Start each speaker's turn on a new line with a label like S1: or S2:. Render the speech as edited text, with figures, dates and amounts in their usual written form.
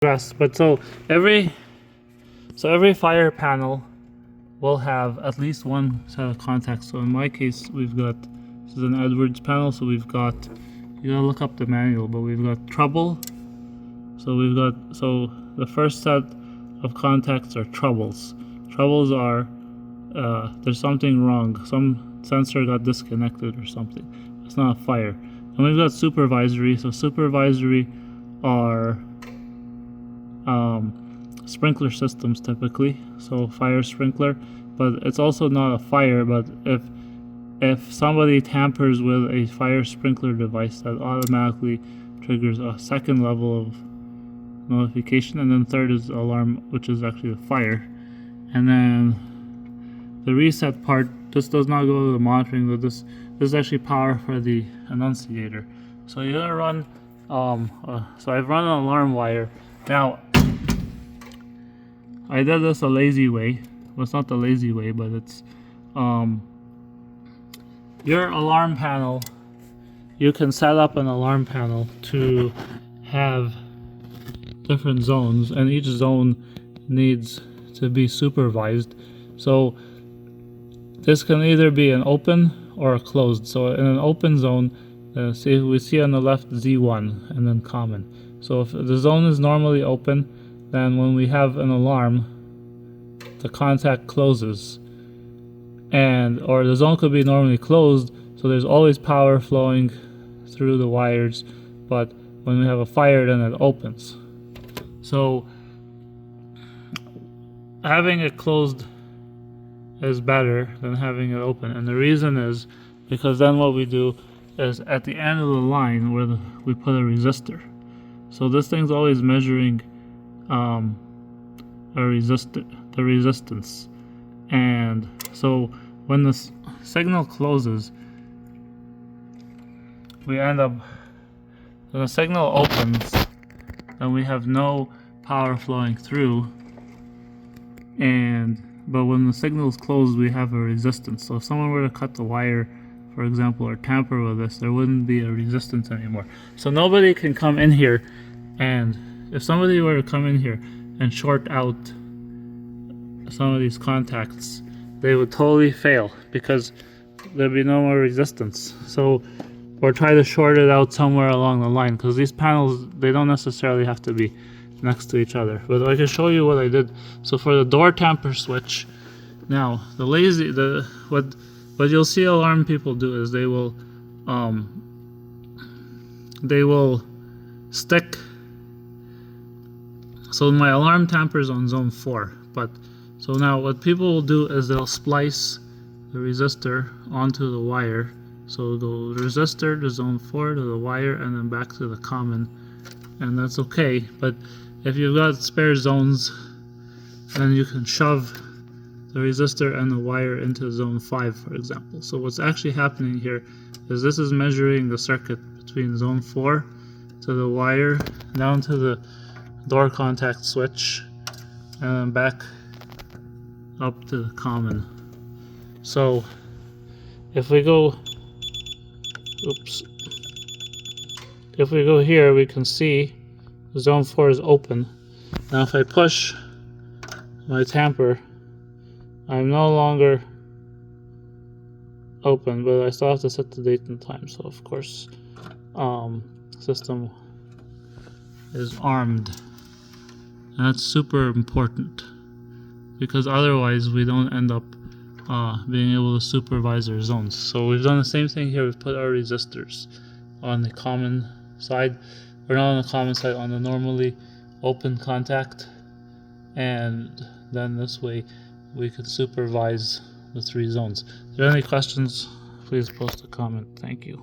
S1: But every fire panel will have at least one set of contacts. So in my case, we've got, this is an Edwards panel, so we've got, you gotta look up the manual, but we've got trouble. So the first set of contacts are troubles. Troubles are there's something wrong, some sensor got disconnected or something. It's not a fire. And we've got supervisory. So supervisory are sprinkler systems typically, so fire sprinkler, but it's also not a fire. But if somebody tampers with a fire sprinkler device, that automatically triggers a second level of notification, and then third is alarm, which is actually the fire. And then the reset part, this does not go to the monitoring, but this is actually power for the annunciator. So you're gonna run so I've run an alarm wire. Now I did this a lazy way. Well, it's not the lazy way, but it's your alarm panel. You can set up an alarm panel to have different zones, and each zone needs to be supervised. So this can either be an open or a closed. So in an open zone, see, we see on the left Z1 and then common. So if the zone is normally open, then when we have an alarm, the contact closes, or the zone could be normally closed, so there's always power flowing through the wires, but when we have a fire, then it opens. So having it closed is better than having it open, and the reason is because then what we do is at the end of the line where we put a resistor. So this thing's always measuring the resistance, and so when the signal closes, we end up, when the signal opens, then we have no power flowing through, but when the signal is closed, we have a resistance. So if someone were to cut the wire, for example, or tamper with this, there wouldn't be a resistance anymore. So nobody can come in here, and if somebody were to come in here and short out some of these contacts, they would totally fail because there'd be no more resistance. So, or try to short it out somewhere along the line, because these panels, they don't necessarily have to be next to each other. But I can show you what I did. So for the door tamper switch, now what you'll see alarm people do is they will stick. So my alarm tamper is on zone 4, but so now what people will do is they'll splice the resistor onto the wire. So the resistor to zone 4 to the wire and then back to the common, and that's okay. But if you've got spare zones, then you can shove the resistor and the wire into zone 5, for example. So what's actually happening here is this is measuring the circuit between zone 4 to the wire down to the door contact switch and then back up to the common. So if we go here, we can see zone 4 is open. Now if I push my tamper, I'm no longer open, but I still have to set the date and time. So of course, system is armed, and that's super important because otherwise we don't end up being able to supervise our zones. So we've done the same thing here. We've put our resistors on the common side, or not on the common side, on the normally open contact, and then this way we could supervise the 3 zones. If there are any questions, please post a comment. Thank you.